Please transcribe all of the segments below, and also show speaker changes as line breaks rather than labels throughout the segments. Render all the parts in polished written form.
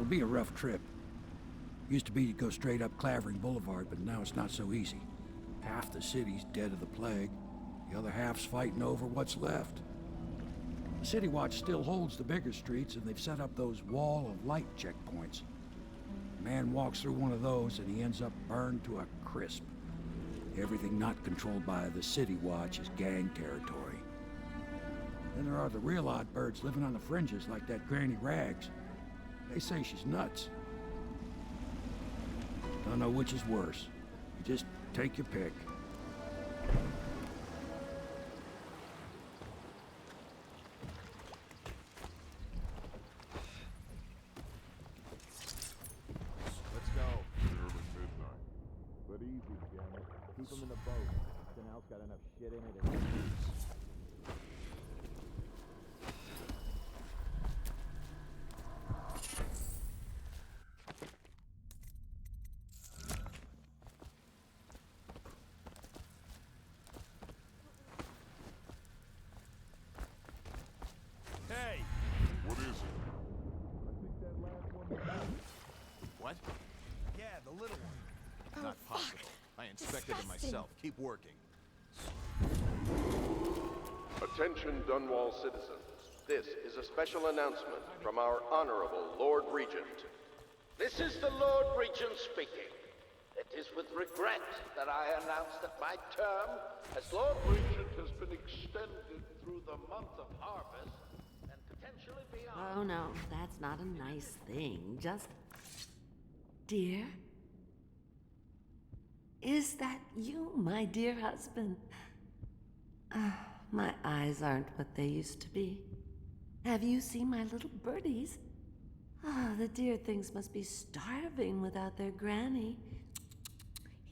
It'll be a rough trip. Used to be to go straight up Clavering Boulevard, but now it's not so easy. Half the city's dead of the plague. The other half's fighting over what's left. The City Watch still holds the bigger streets, and they've set up those wall of light checkpoints. A man walks through one of those, and he ends up burned to a crisp. Everything not controlled by the City Watch is gang territory. Then there are the real odd birds living on the fringes like that Granny Rags. They say she's nuts. Don't know which is worse. You just take your pick.
Let's go. Nearly midnight. But easy, Jim. Keep them in the boat. Canal's got enough shit in it.
Hey!
What is it? I think that last one.
What? Yeah, the little one. Not possible. I inspected it myself. Keep working.
Attention Dunwall citizens. This is a special announcement from our Honorable Lord Regent.
This is the Lord Regent speaking. It is with regret that I announce that my term as Lord Regent has been extended through the month of harvest and potentially beyond.
Oh no, that's not a nice thing. Just... Dear? Is that you, my dear husband? My eyes aren't what they used to be. Have you seen my little birdies? The dear things must be starving without their granny.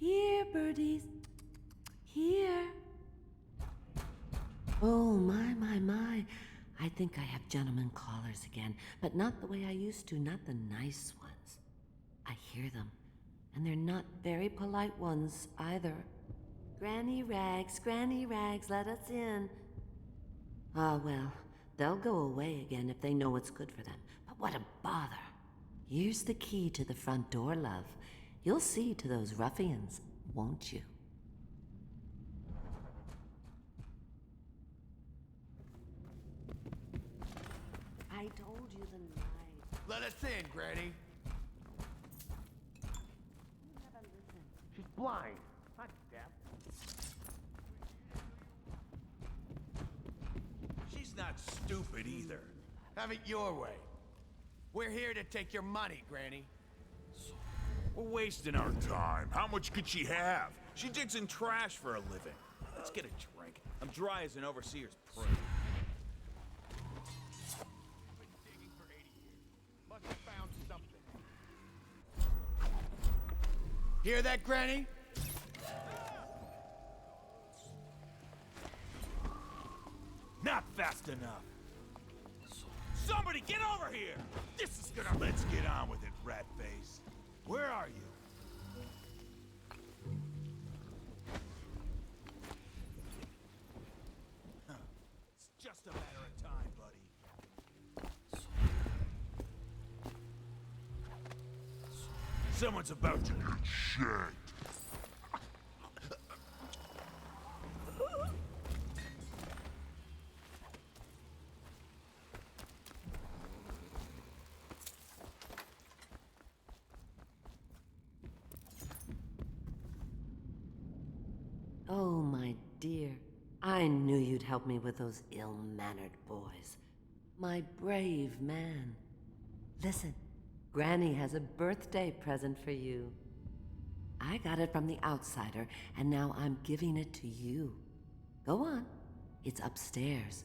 Here, birdies. Here. Oh, my. I think I have gentlemen callers again, but not the way I used to, not the nice ones. I hear them, and they're not very polite ones either. Granny Rags, let us in. Ah, well, they'll go away again if they know what's good for them. But what a bother. Here's the key to the front door, love. You'll see to those ruffians, won't you? I told you the night.
Let us in, Granny.
You never listen.
She's blind. Not deaf.
She's not stupid either. Have it your way. We're here to take your money, Granny.
We're wasting our time. How much could she have? She digs in trash for a living. Let's get a drink. I'm dry as an overseer's prune.
Been digging for 80 years. Must have found something. Hear that, Granny?
Not fast enough. Somebody get over here! This is gonna... Let's get on with it, rat face. Where are you? It's just a matter of time, buddy. Someone's about to get shanked.
Oh, my dear. I knew you'd help me with those ill-mannered boys. My brave man. Listen, Granny has a birthday present for you. I got it from the outsider, and now I'm giving it to you. Go on. It's upstairs.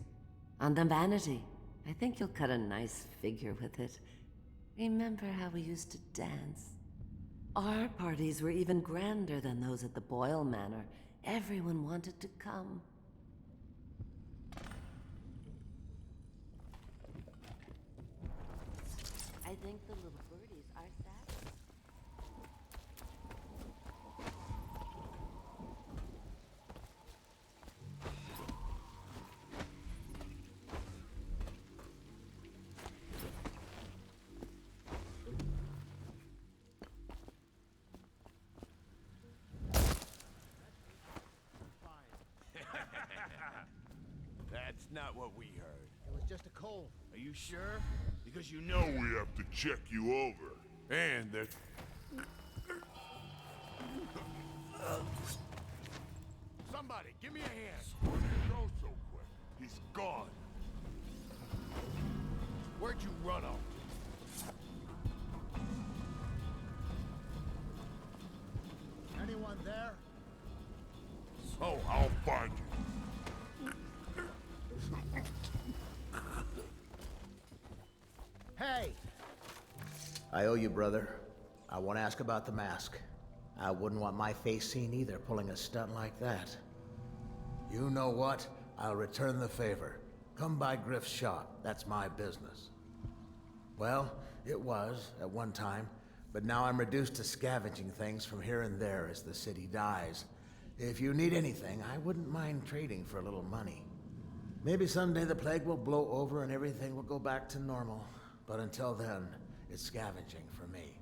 On the vanity. I think you'll cut a nice figure with it. Remember how we used to dance? Our parties were even grander than those at the Boyle Manor. Everyone wanted to come. I think the little birdies are sad.
not what we heard.
It was just a cold.
Are you sure? Because you know we have to check you over.
And that... Somebody, give me a hand.
Where'd you go so quick? He's gone.
Where'd you run off?
Anyone there?
Oh, I'll find you.
Hey! I owe you, brother. I want to ask about the mask. I wouldn't want my face seen either, pulling a stunt like that. You know what? I'll return the favor. Come by Griff's shop. That's my business. Well, it was, at one time, but now I'm reduced to scavenging things from here and there as the city dies. If you need anything, I wouldn't mind trading for a little money. Maybe someday the plague will blow over and everything will go back to normal. But until then, it's scavenging for me.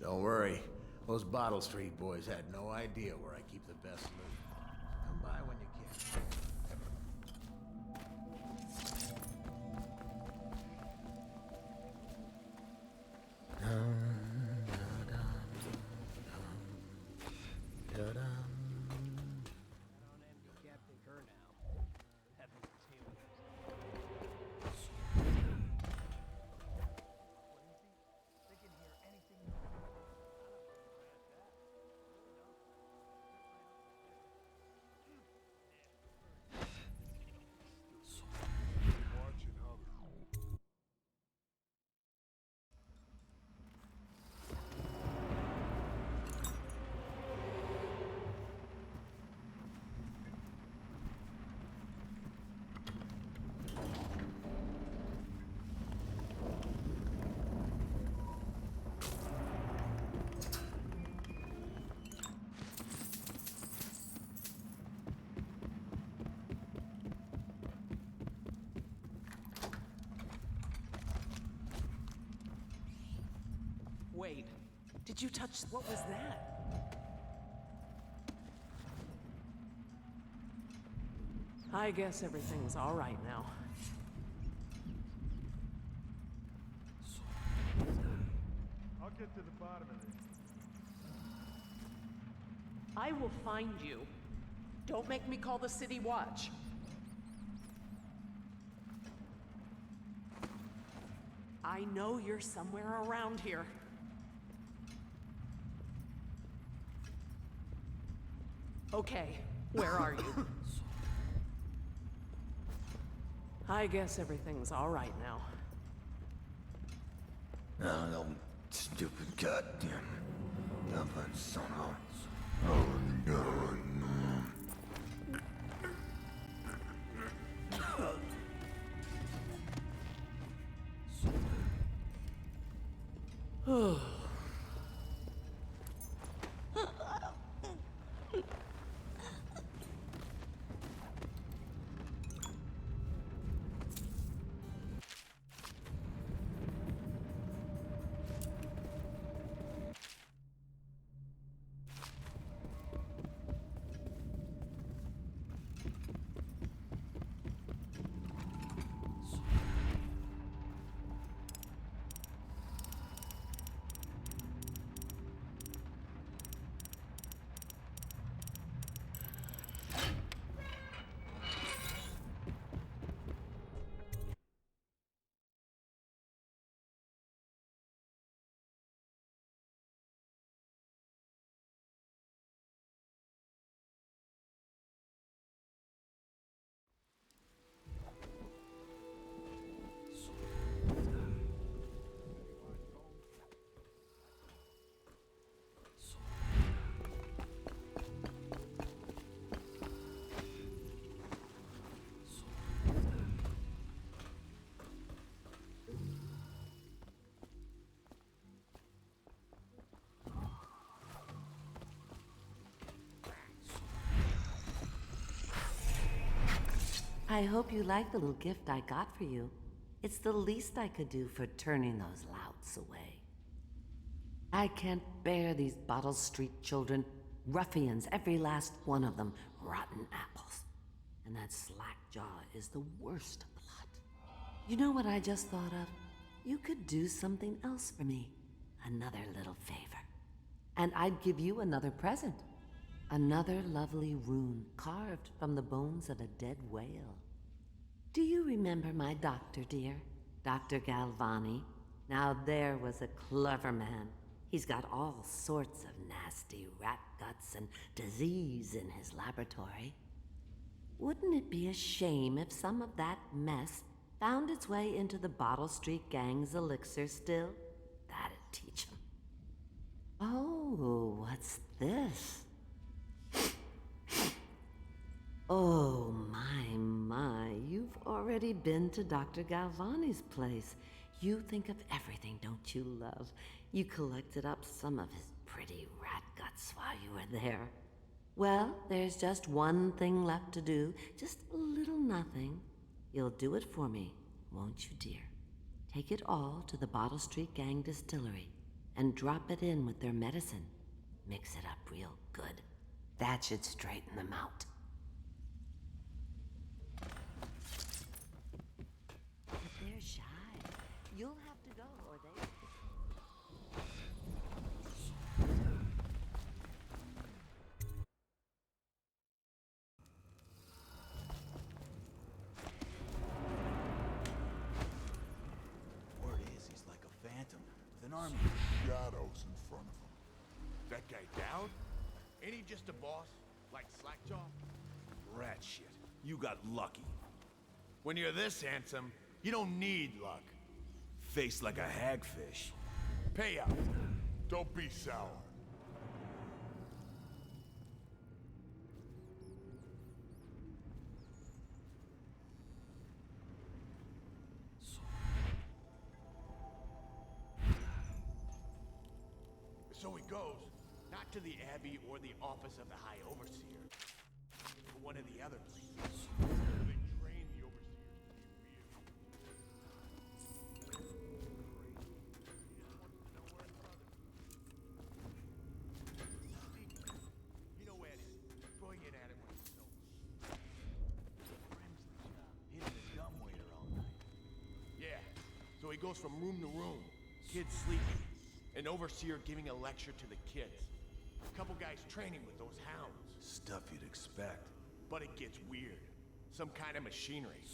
Don't worry. Those Bottle Street boys had no idea where I keep the best loot. Come by when you can.
Wait, did you touch... What was that? I guess everything's all right now.
I'll get to the bottom of this.
I will find you. Don't make me call the city watch. I know you're somewhere around here. Okay, where are you? I guess everything's all right now.
No, no, stupid goddamn. Goddamn son of. Oh, no.
I hope you like the little gift I got for you. It's the least I could do for turning those louts away. I can't bear these Bottle Street children. Ruffians, every last one of them. Rotten apples. And that Slackjaw is the worst of the lot. You know what I just thought of? You could do something else for me. Another little favor. And I'd give you another present. Another lovely rune carved from the bones of a dead whale. Do you remember my doctor, dear? Dr. Galvani? Now there was a clever man. He's got all sorts of nasty rat guts and disease in his laboratory. Wouldn't it be a shame if some of that mess found its way into the Bottle Street Gang's elixir still? That'd teach him. Oh, what's this? Oh, my, you've already been to Dr. Galvani's place. You think of everything, don't you, love? You collected up some of his pretty rat guts while you were there. Well, there's just one thing left to do, just a little nothing. You'll do it for me, won't you, dear? Take it all to the Bottle Street Gang distillery and drop it in with their medicine. Mix it up real good. That should straighten them out. But they're shy. You'll have to go, or they...
Word is he's like a phantom with an army of shadows in front of him.
That guy down? Ain't he just a boss? Like Slackjaw?
Rat shit. You got lucky.
When you're this handsome, you don't need luck.
Face like a hagfish.
Pay up.
Don't be sour.
So he goes, not to the Abbey or the office of the High Overseer, but one of the other places. They train the Overseers to be real. You know Eddie, throwing it at him when he's so.
Hitting his dumbwaiter all night.
Yeah, so he goes from room to room, kids sleeping, an overseer giving a lecture to the kids. A couple guys training with those hounds.
Stuff you'd expect.
But it gets weird. Some kind of machinery.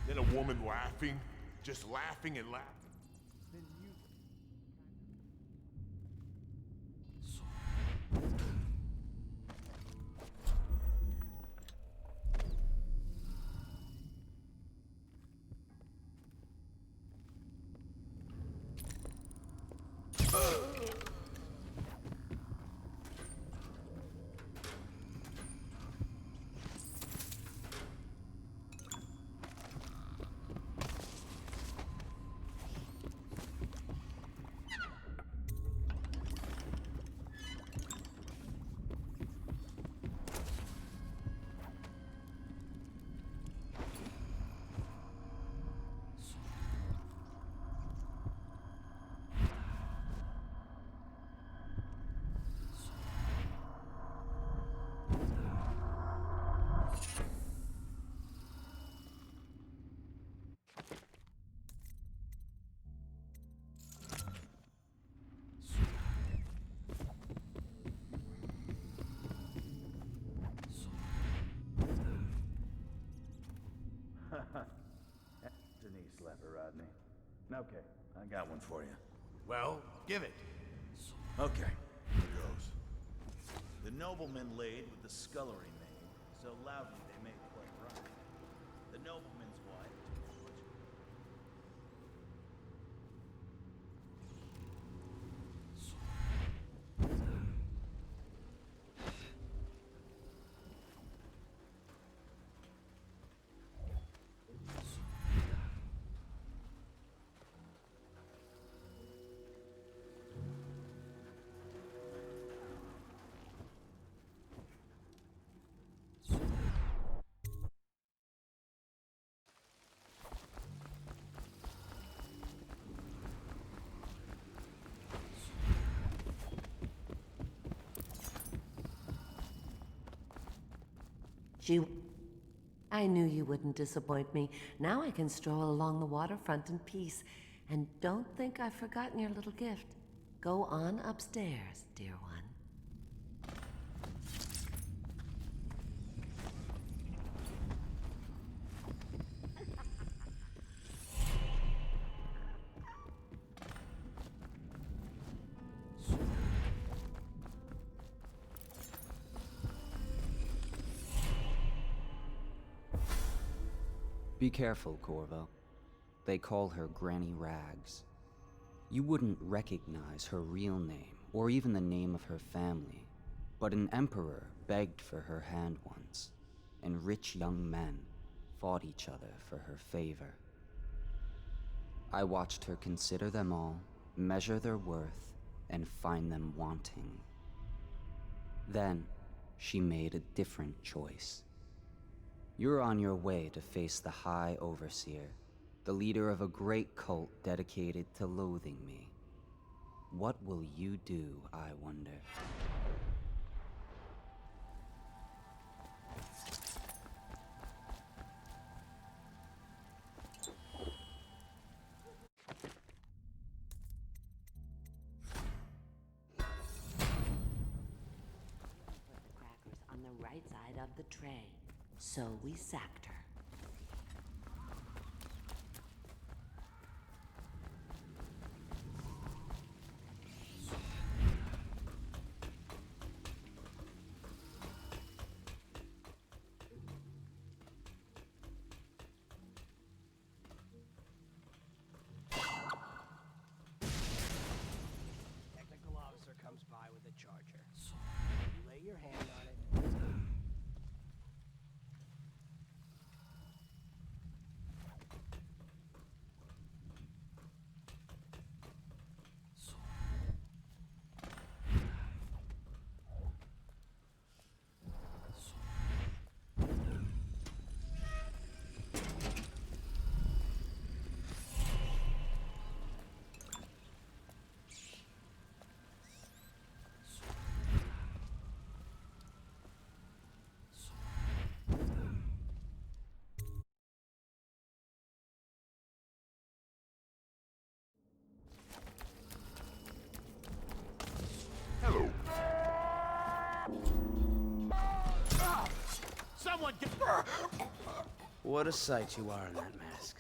Then a woman laughing. Just laughing and laughing.
Then music.
Denise Lever, Rodney. Okay, I got one for you.
Well, give it.
Okay, here goes. The nobleman laid with the scullery maid, so loudly they made quite right. The nobleman's wife
She... I knew you wouldn't disappoint me. Now I can stroll along the waterfront in peace. And don't think I've forgotten your little gift. Go on upstairs, dear one.
Be careful, Corvo. They call her Granny Rags. You wouldn't recognize her real name, or even the name of her family, but an emperor begged for her hand once, and rich young men fought each other for her favor. I watched her consider them all, measure their worth, and find them wanting. Then, she made a different choice. You're on your way to face the High Overseer, the leader of a great cult dedicated to loathing me. What will you do, I wonder?
Put the crackers on the right side of the tray. So we sacked her.
Technical officer comes by with a charger. You lay your hand on it.
Someone get...
What a sight you are in that mask.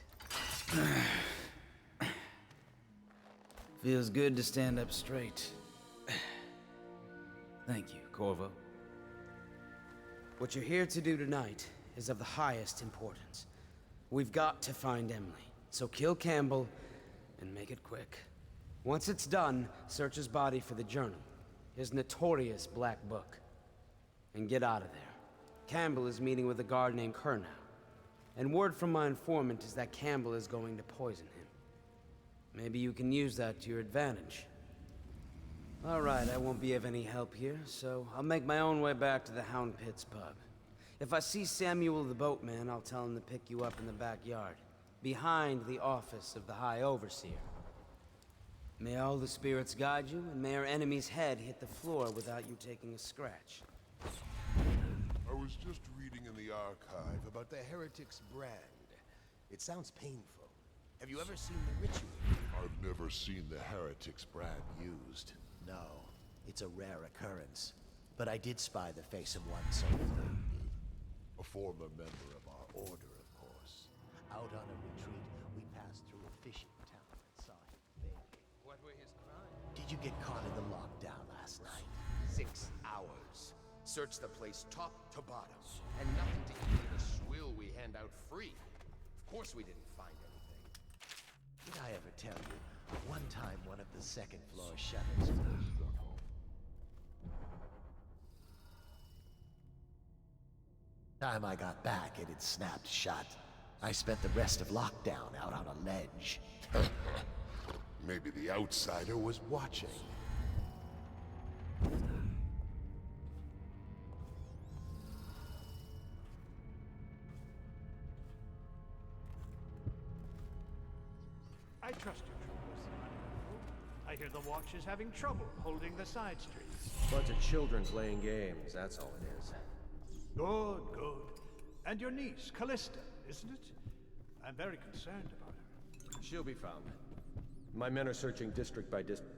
Feels good to stand up straight. Thank you, Corvo. What you're here to do tonight is of the highest importance. We've got to find Emily, so kill Campbell and make it quick. Once it's done, search his body for the journal, his notorious black book, and get out of there. Campbell is meeting with a guard named Kernow, and word from my informant is that Campbell is going to poison him. Maybe you can use that to your advantage. All right, I won't be of any help here, so I'll make my own way back to the Hound Pits pub. If I see Samuel the boatman, I'll tell him to pick you up in the backyard, behind the office of the High Overseer. May all the spirits guide you, and may our enemy's head hit the floor without you taking a scratch.
I was just reading in the archive about the Heretic's brand. It sounds painful. Have you ever seen the ritual?
I've never seen the Heretic's brand used.
No, it's a rare occurrence. But I did spy the face of one so did.
A former member of our order, of course.
Out on a retreat, we passed through a fishing town and saw him bathing.
What were his crimes?
Did you get caught in the lockdown last night?
6 hours. Search the place top to bottom. And nothing to eat in the swill we hand out free. Of course we didn't find anything.
Did I ever tell you? One time one of the second floor shutters closed. Time I got back, it had snapped shut. I spent the rest of lockdown out on a ledge.
Maybe the outsider was watching.
I trust you, troopers. I hear the watch is having trouble holding the side streets.
Bunch of children playing games, that's all it is. Good, good. And your niece, Callista, isn't it? I'm very concerned about her.
She'll be found. My men are searching district by district.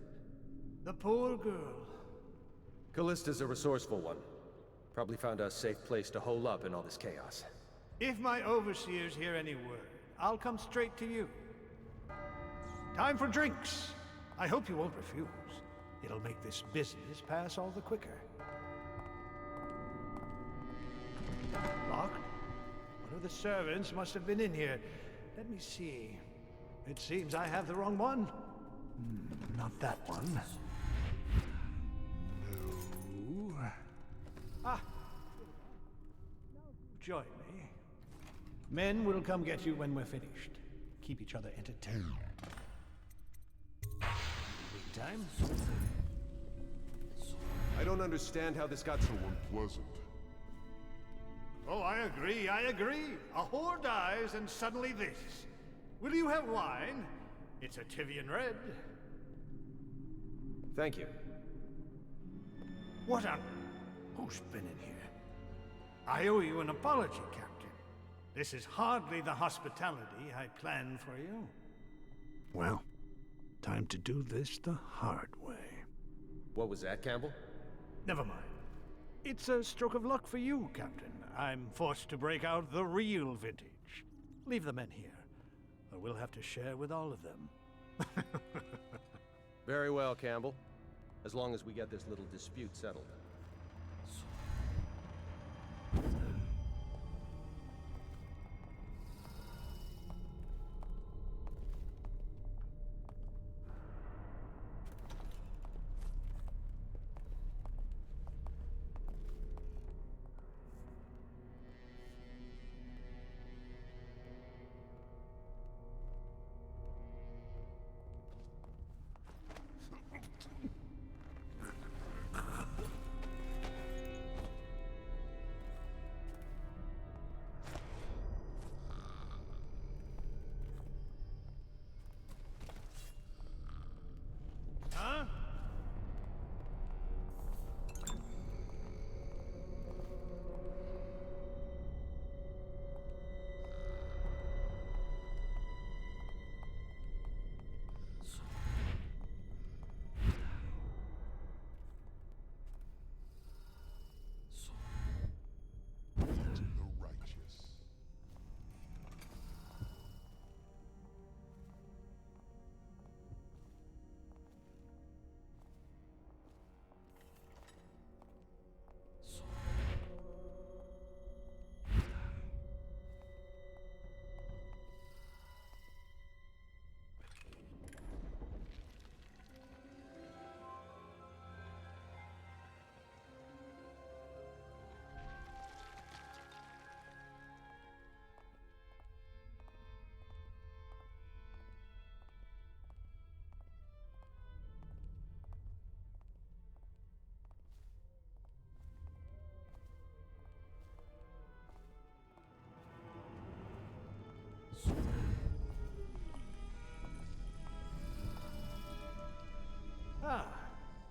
The poor girl.
Callista's a resourceful one. Probably found a safe place to hole up in all this chaos.
If my overseers hear any word, I'll come straight to you. Time for drinks. I hope you won't refuse. It'll make this business pass all the quicker. Locked? One of the servants must have been in here. Let me see. It seems I have the wrong one. Not that one. No. Ah. Join me. Men will come get you when we're finished. Keep each other entertained. Meantime.
I don't understand how this got so unpleasant.
Oh, I agree, I agree. A whore dies and suddenly this. Will you have wine? It's a Tivian red.
Thank you.
What on... Who's been in here? I owe you an apology, Captain. This is hardly the hospitality I planned for you. Well, time to do this the hard way.
What was that, Campbell?
Never mind. It's a stroke of luck for you, Captain. I'm forced to break out the real vintage. Leave the men here, or we'll have to share with all of them.
Very well, Campbell. As long as we get this little dispute settled.
Huh?
To the righteous.
Ah,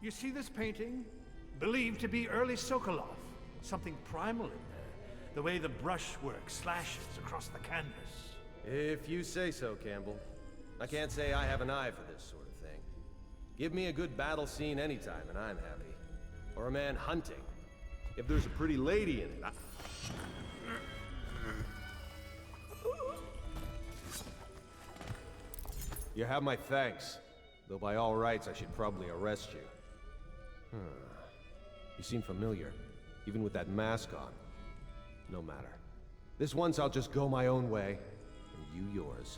you see this painting? Believed to be early Sokolov. Something primal in there. The way the brushwork slashes across the canvas.
If you say so, Campbell. I can't say I have an eye for this sort of thing. Give me a good battle scene anytime and I'm happy. Or a man hunting. If there's a pretty lady in it, You have my thanks. Though by all rights, I should probably arrest you. You seem familiar, even with that mask on. No matter. This once I'll just go my own way, and you yours.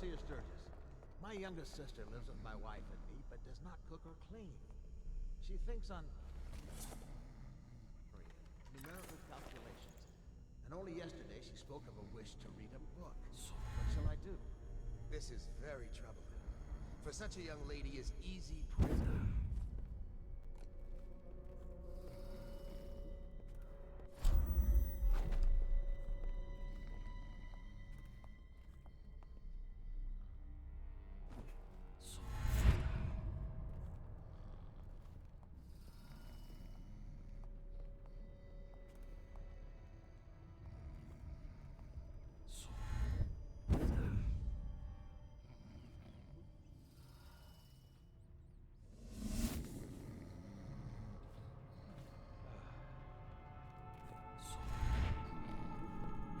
Overseer Sturgis. My youngest sister lives with my wife and me, but does not cook or clean. She thinks on numerical calculations. And only yesterday she spoke of a wish to read a book. What shall I do?
This is very troubling. For such a young lady is easy prison.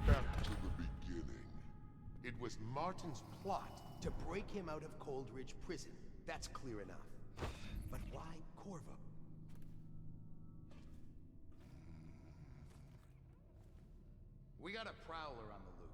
Back to the beginning. It was Martin's plot
To break him out of Coldridge Prison. That's clear enough. But why Corvo? We got a prowler on the loose.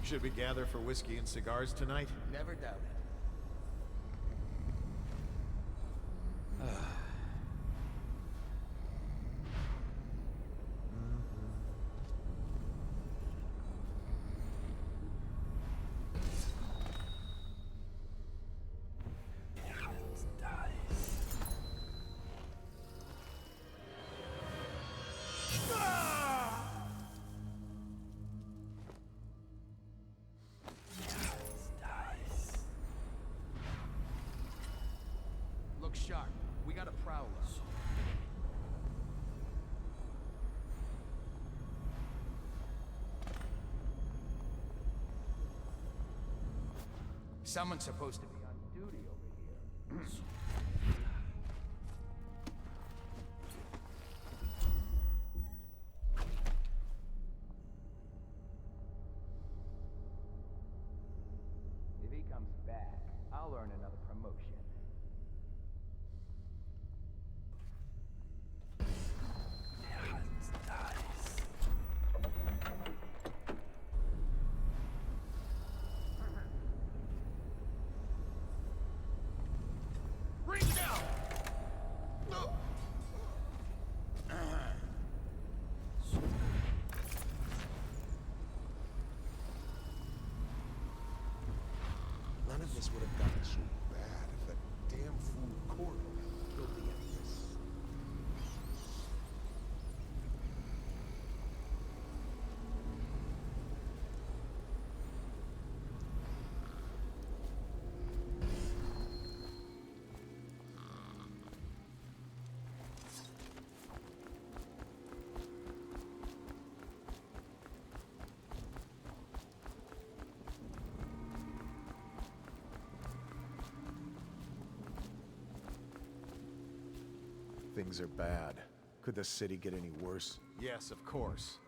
Should we gather for whiskey and cigars tonight?
Never doubt it. Look sharp. We got a prowler. Someone's supposed to be on duty over here. If he comes back, I'll earn another promotion.
None of this would have gotten so bad if that damn fool Corvo had killed the Empress.
Things are bad. Could the city get any worse?
Yes, of course.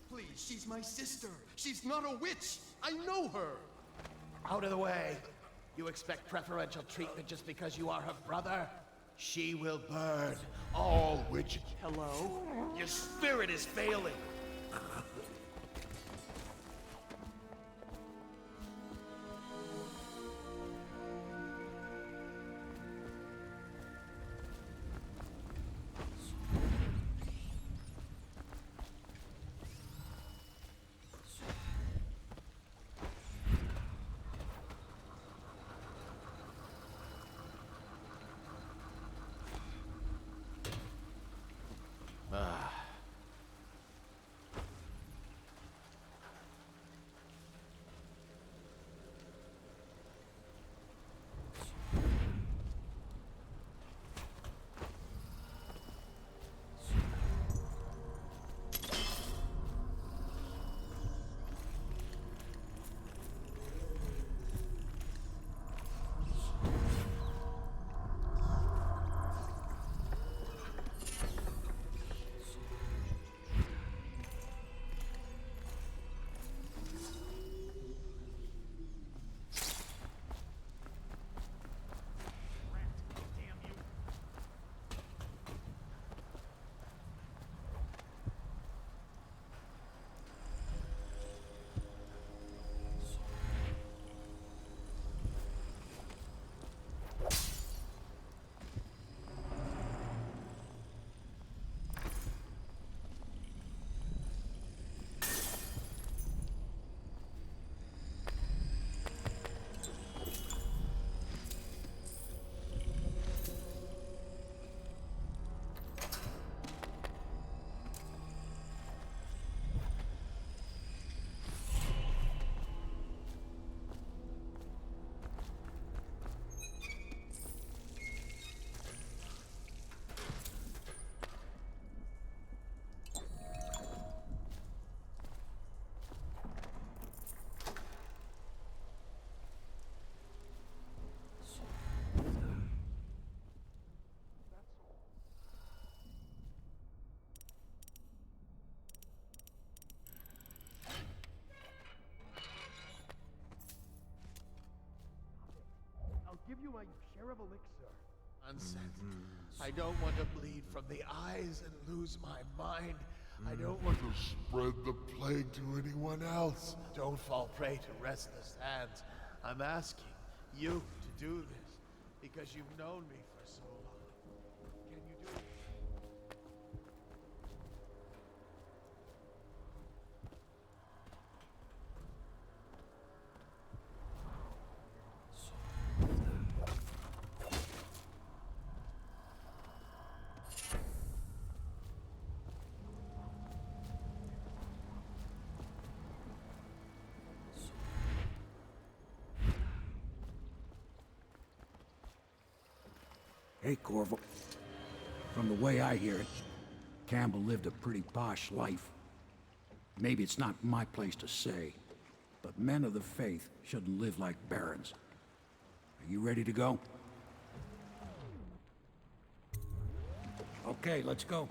Please, she's my sister. She's not a witch. I know her.
Out of the way. You expect preferential treatment just because you are her brother? She will burn. All witches.
Hello?
Your spirit is failing.
my share of elixir.
Nonsense. I don't want to bleed from the eyes and lose my mind. I don't want to spread the plague to anyone else. Don't fall prey to restless hands. I'm asking you to do this because you've known me for so long. Can you do it?
Hey, Corvo. From the way I hear it, Campbell lived a pretty posh life. Maybe it's not my place to say, but men of the faith shouldn't live like barons. Are you ready to go? Okay, let's go.